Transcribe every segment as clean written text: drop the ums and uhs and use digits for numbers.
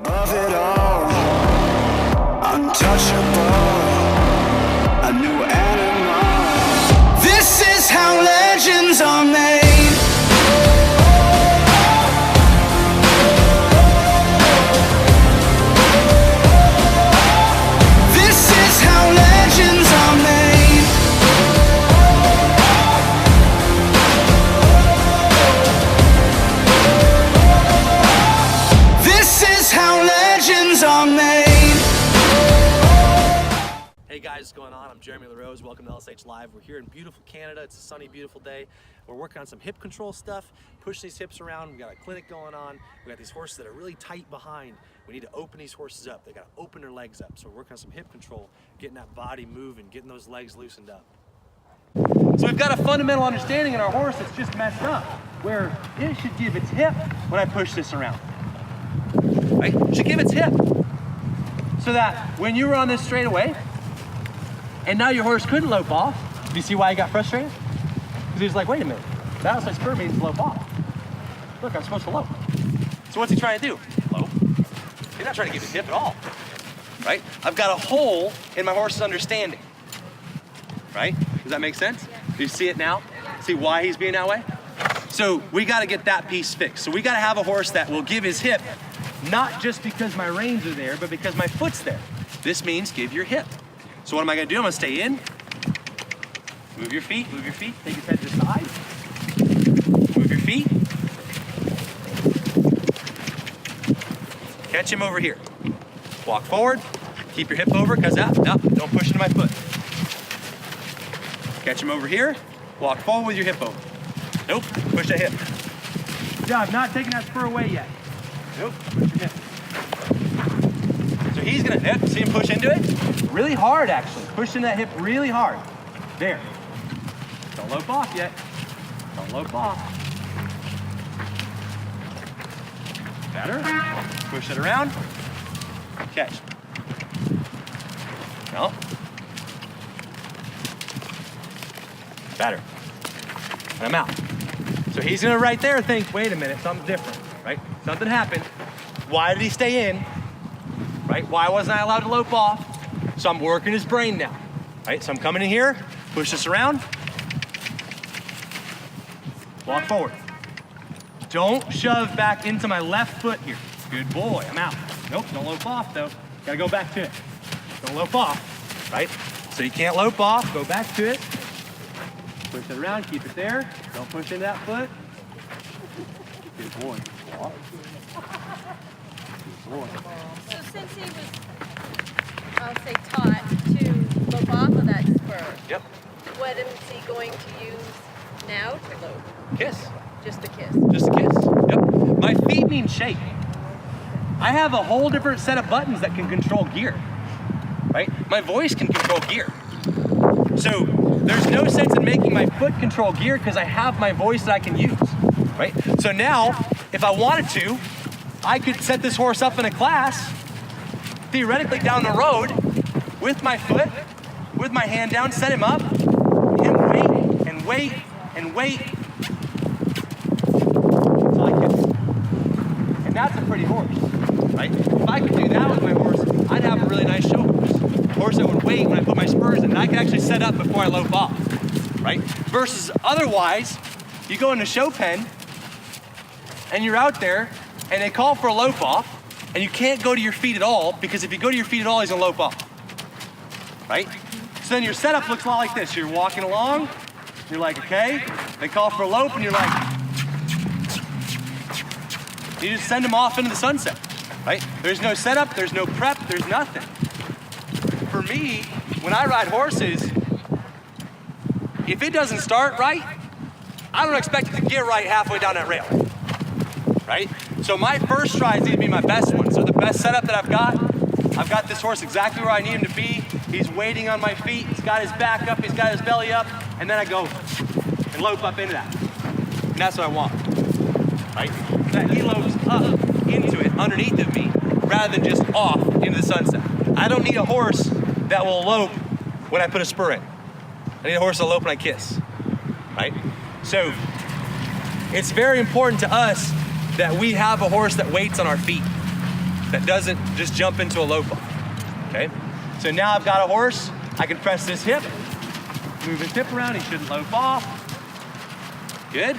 Of it all, untouchable, a new animal. This is how legends are made. This is how legends are made. This is how legends are made. Hey guys, what's going on? I'm Jeremy LaRose. Welcome to LSH Live. We're here in beautiful Canada. It's a sunny, beautiful day. We're working on some hip control stuff, pushing these hips around. We've got a clinic going on. We got these horses that are really tight behind. We need to open these horses up. They got to open their legs up. So we're working on some hip control, getting that body moving, getting those legs loosened up. So we've got a fundamental understanding in our horse that's just messed up, where it should give its hip when I push this around. Right? It should give its hip. So that when you were on this straightaway, and now your horse couldn't lope off, do you see why he got frustrated? Because he was like, wait a minute, that outside spur means lope off. Look, I'm supposed to lope. So what's he trying to do? Lope. He's not trying to give his hip at all, right? I've got a hole in my horse's understanding, right? Does that make sense? Do you see it now? See why he's being that way? So we got to get that piece fixed. So we got to have a horse that will give his hip, not just because my reins are there, but because my foot's there. This means give your hip. So what am I gonna do? I'm gonna stay in. Move your feet, take his head to the side. Move your feet. Catch him over here. Walk forward, keep your hip over, cuz out. No, don't push into my foot. Catch him over here, walk forward with your hip over. Nope, push that hip. Good job, not taking that spur away yet. Nope, push your hip. So he's gonna, see him push into it? Really hard, actually. Push in that hip really hard. There. Don't lope off yet. Don't lope off. Better. Push it around. Catch. No. Better. And I'm out. So he's gonna right there think, wait a minute, something's different, right? Something happened. Why did he stay in? Right? Why wasn't I allowed to lope off? So I'm working his brain now, right? So I'm coming in here, push this around, walk forward. Don't shove back into my left foot here. Good boy, I'm out. Nope, don't lope off though. Gotta go back to it. Don't lope off, right? So you can't lope off, go back to it. Push it around, keep it there. Don't push into that foot. Good boy. Walk. Good boy. So since he was, I'll say, taught to lope off of that spur, Yep. what is he going to use now to lope? Kiss. Just a kiss. Just a kiss. Yep. My feet mean shake. I have a whole different set of buttons that can control gear, right? My voice can control gear. So there's no sense in making my foot control gear because I have my voice that I can use, right? So now, if I wanted to, I could set this horse up in a class, theoretically down the road, with my foot, with my hand down, set him up, him wait, and wait, and wait. Until I kiss. And that's a pretty horse, right? If I could do that with my horse, I'd have a really nice show horse. A horse that would wait when I put my spurs in, and I could actually set up before I lope off, right? Versus otherwise, you go in a show pen, and you're out there, and they call for a lope off, and you can't go to your feet at all, because if you go to your feet at all, he's gonna lope off, right? So then your setup looks a lot like this. You're walking along, you're like, okay, they call for a lope, and you're like, you just send them off into the sunset, right? There's no setup, there's no prep, there's nothing. For me, when I ride horses, if it doesn't start right, I don't expect it to get right halfway down that rail, right? So my first strides need to be my best ones. So the best setup that I've got this horse exactly where I need him to be. He's waiting on my feet, he's got his back up, he's got his belly up, and then I go and lope up into that. And that's what I want, right? That he lopes up into it underneath of me rather than just off into the sunset. I don't need a horse that will lope when I put a spur in. I need a horse to lope when I kiss, right? So it's very important to us that we have a horse that waits on our feet. that doesn't just jump into a lope off, okay? So now I've got a horse, I can press this hip, move his hip around, he shouldn't lope off. Good.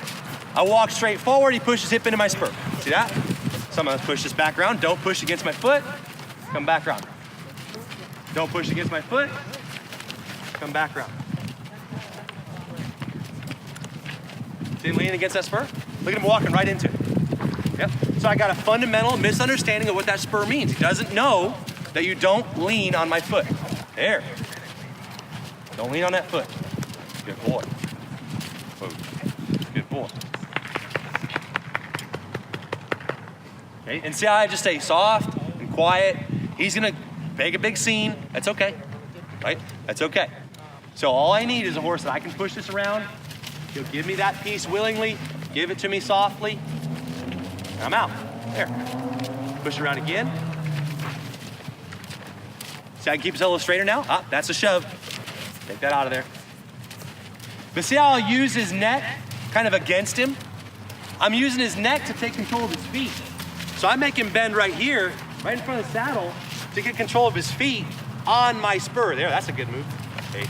I walk straight forward, he pushes hip into my spur. See that? So I'm gonna push this back around, don't push against my foot, come back around. Don't push against my foot, come back around. See him leaning against that spur? Look at him walking right into it. Yep. So I got a fundamental misunderstanding of what that spur means. He doesn't know that you don't lean on my foot. There. Don't lean on that foot. Good boy. Good boy. Okay, and see how I just stay soft and quiet. He's gonna make a big scene. That's okay, right? That's okay. So all I need is a horse that I can push this around. He'll give me that piece willingly, give it to me softly, and I'm out. There. Push it around again. See how I can keep his elbow straighter now? Ah, that's a shove. Take that out of there. But see how I'll use his neck kind of against him? I'm using his neck to take control of his feet. So I make him bend right here, right in front of the saddle, to get control of his feet on my spur. There, that's a good move. Okay.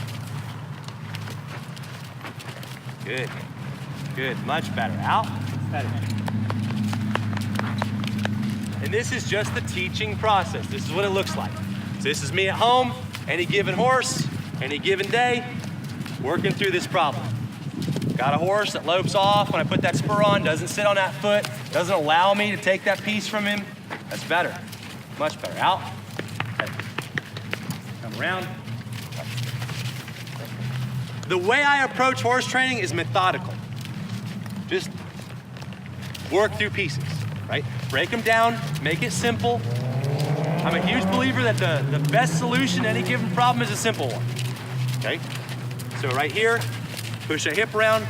Good, good, much better. Out, better. And this is just the teaching process. This is what it looks like. So this is me at home, any given horse, any given day, working through this problem. Got a horse that lopes off when I put that spur on, doesn't sit on that foot, doesn't allow me to take that piece from him. That's better, much better. Out, come around. The way I approach horse training is methodical. Just work through pieces, right? Break them down, make it simple. I'm a huge believer that the best solution to any given problem is a simple one, okay? So right here, push a hip around.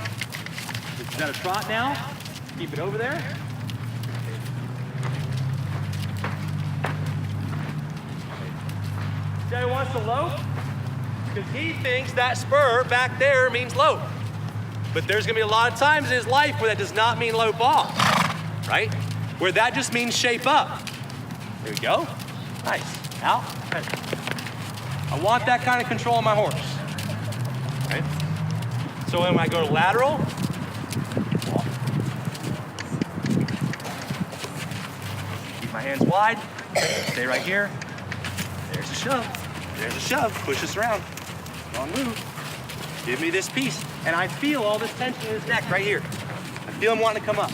It's at a trot now. Keep it over there. See how he wants to lope? Because he thinks that spur back there means lope. But there's gonna be a lot of times in his life where that does not mean lope off, right? Where that just means shape up. There we go. Nice. Out. I want that kind of control on my horse. Okay? So when I go to lateral, keep my hands wide, stay right here. There's a shove. There's a shove. Push this around. Long move. Give me this piece. And I feel all this tension in his neck right here. I feel him wanting to come up.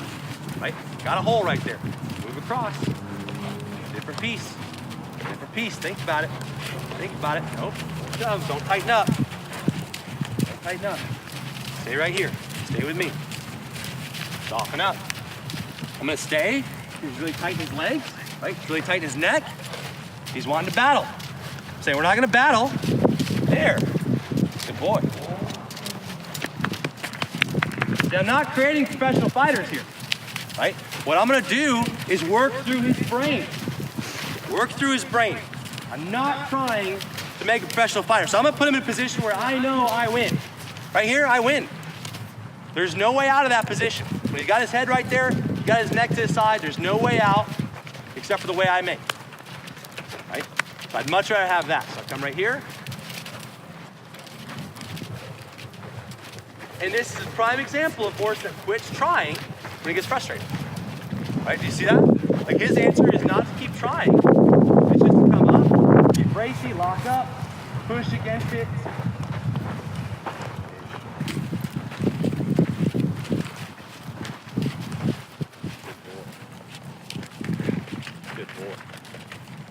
Right? Got a hole right there. Move across. Different piece. Different piece. Think about it. Think about it. Nope. Shove. Don't tighten up. Don't tighten up. Stay right here. Stay with me. Soften up. I'm gonna stay. He's really tighten his legs. Right? Really tighten his neck. He's wanting to battle. Say we're not gonna battle. There. Good boy. See, I'm not creating professional fighters here, right? What I'm gonna do is work through his brain. Work through his brain. I'm not trying to make a professional fighter. So I'm gonna put him in a position where I know I win. Right here, I win. There's no way out of that position. When he's got his head right there, he's got his neck to his side, there's no way out except for the way I make, right? So I'd much rather have that. So I come right here. And this is a prime example of a horse that quits trying when he gets frustrated. Right, do you see that? Like his answer is not to keep trying. It's just to come up, get bracy, lock up, push against it. Good boy.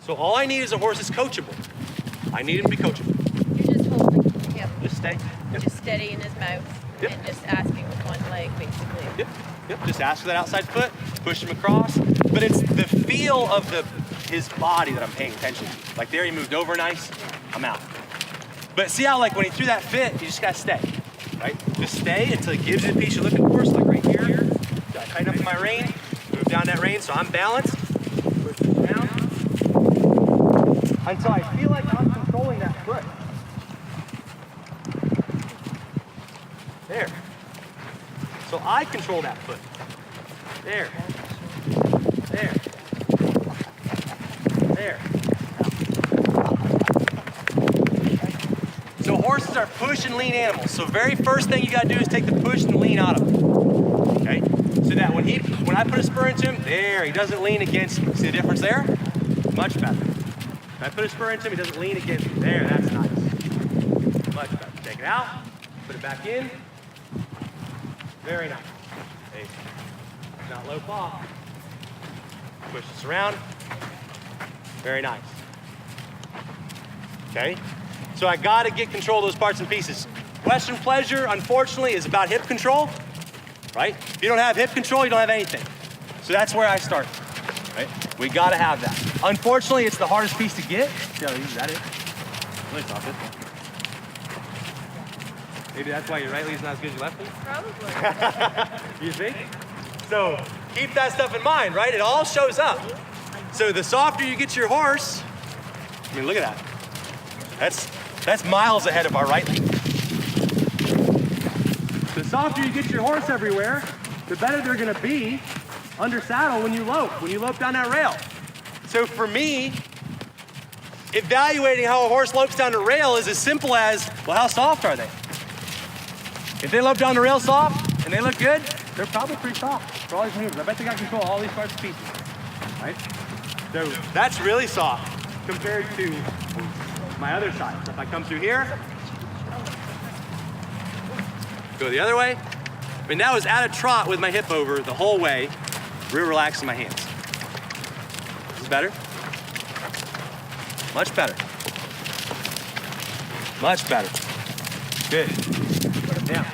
So all I need is a horse that's coachable. I need him to be coachable. You're just holding him. Just stay. Yep. Just steady in his mouth. Yep. And just asking with one leg, basically. Yep, yep. Just ask for that outside foot, push him across. But it's the feel of his body that I'm paying attention to. Like there he moved over nice, I'm out. But see how like when he threw that fit, you just gotta stay, right? Just stay until he gives you the piece you're looking for. So like right here, gotta tighten up my rein, move down that rein so I'm balanced, push this around, until I feel like I'm controlling that foot. There. So I control that foot. There. There. Horses are push and lean animals. So very first thing you gotta do is take the push and lean out of him. Okay? So that when I put a spur into him, there, he doesn't lean against me. See the difference there? Much better. When I put a spur into him, he doesn't lean against me. There, that's nice. Much better. Take it out, put it back in. Very nice. Hey, not low off. Push this around. Very nice. Okay? So I gotta get control of those parts and pieces. Western pleasure, unfortunately, is about hip control, right? If you don't have hip control, you don't have anything. So that's where I start, right? We gotta have that. Unfortunately, it's the hardest piece to get. See how easy that is? Really soft, isn't it? Maybe that's why your right leg's not as good as your left leg? Probably. You think? So keep that stuff in mind, right? It all shows up. So the softer you get your horse, I mean, look at that. That's miles ahead of our right leg. The softer you get your horse everywhere, the better they're gonna be under saddle when you lope down that rail. So for me, evaluating how a horse lopes down the rail is as simple as, well, how soft are they? If they lope down the rail soft and they look good, they're probably pretty soft for all these moves. I bet they got control of all these parts and pieces, right? So that's really soft compared to my other side. So if I come through here, go the other way, but now is at a trot with my hip over the whole way, real relaxed in my hands. This is better? Much better. Much better. Good. Now,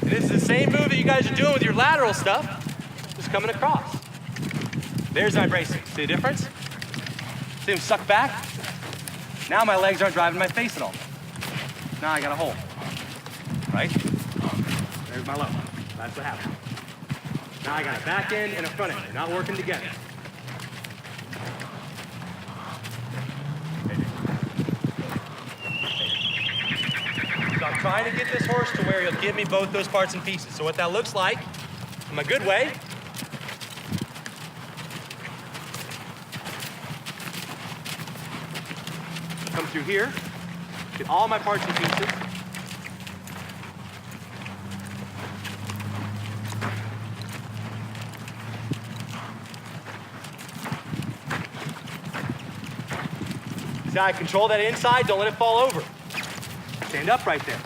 and this is the same move that you guys are doing with your lateral stuff, just coming across. There's my bracing. See the difference? See them suck back? Now my legs aren't driving my face at all. Now I got a hole, right? There's my low. That's what happened. Now I got a back end and a front end. They're not working together. So I'm trying to get this horse to where he'll give me both those parts and pieces. So what that looks like, in my good way, come through here, get all my parts and pieces. See how I control that inside, don't let it fall over. Stand up right there.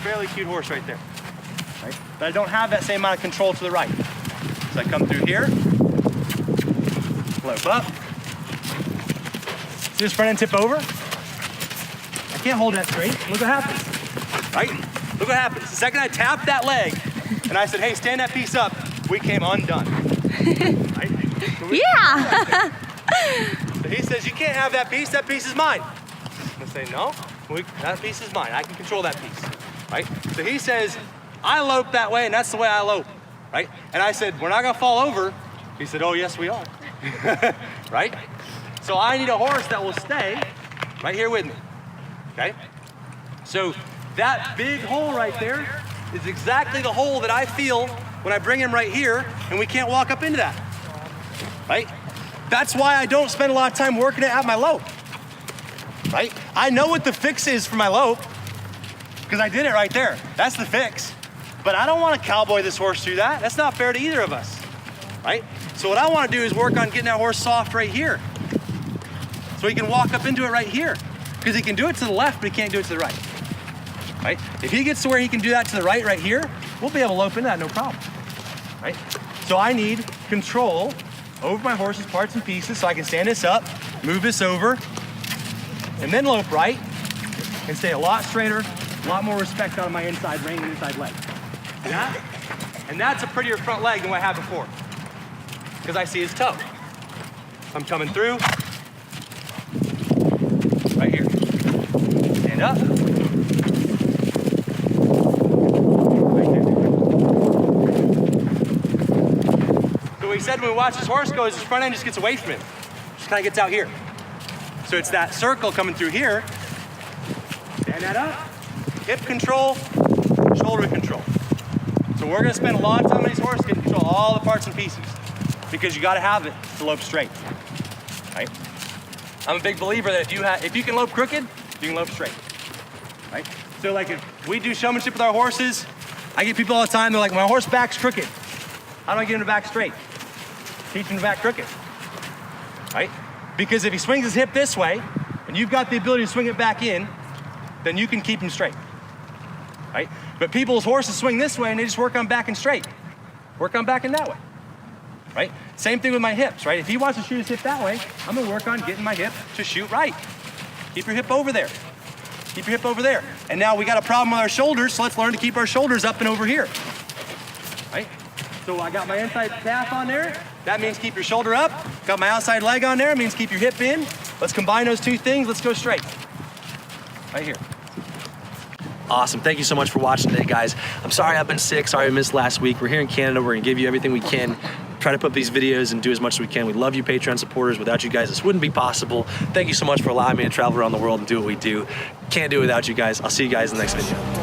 Fairly cute horse right there. Right? But I don't have that same amount of control to the right. So I come through here, slope up. See this front end tip over? I can't hold that straight. Look what happens, right? Look what happens. The second I tapped that leg and I said, hey, stand that piece up, we came undone, right? So Yeah. So he says, you can't have that piece is mine. I say, no, that piece is mine. I can control that piece, right? So he says, I lope that way and that's the way I lope, right? And I said, we're not gonna fall over. He said, oh, yes, we are, right? So I need a horse that will stay right here with me, okay? So that big hole right there is exactly the hole that I feel when I bring him right here and we can't walk up into that, right? That's why I don't spend a lot of time working it at my lope, right? I know what the fix is for my lope because I did it right there. That's the fix. But I don't want to cowboy this horse through that. That's not fair to either of us, right? So what I want to do is work on getting that horse soft right here so he can walk up into it right here because he can do it to the left, but he can't do it to the right, right? If he gets to where he can do that to the right here, we'll be able to lope into that, no problem, right? So I need control over my horse's parts and pieces so I can stand this up, move this over, and then lope right and stay a lot straighter, a lot more respect out of my inside rein and inside leg. See that? And that's a prettier front leg than what I had before because I see his toe. I'm coming through right here. Stand up. Right there. So we said when we watch this horse go, his front end just gets away from him. Just kind of gets out here. So it's that circle coming through here. Stand that up. Hip control, shoulder control. So we're gonna spend a lot of time on these horses getting control of all the parts and pieces because you gotta have it to lope straight. right? I'm a big believer that if you can lope crooked, you can lope straight, right? So like if we do showmanship with our horses, I get people all the time, they're like, my horse back's crooked. How do I get him to back straight? Teach him to back crooked, right? Because if he swings his hip this way, and you've got the ability to swing it back in, then you can keep him straight, right? But people's horses swing this way and they just work on backing straight. Work on backing that way, right? Same thing with my hips, right? If he wants to shoot his hip that way, I'm gonna work on getting my hip to shoot right. Keep your hip over there. Keep your hip over there. And now we got a problem with our shoulders, so let's learn to keep our shoulders up and over here, right? So I got my inside calf on there. That means keep your shoulder up. Got my outside leg on there. It means keep your hip in. Let's combine those two things. Let's go straight. Right here. Awesome. Thank you so much for watching today, guys. I'm sorry I've been sick. Sorry I missed last week. We're here in Canada. We're going to give you everything we can. Try to put these videos and do as much as we can. We love you, Patreon supporters. Without you guys, this wouldn't be possible. Thank you so much for allowing me to travel around the world and do what we do. Can't do it without you guys. I'll see you guys in the next video.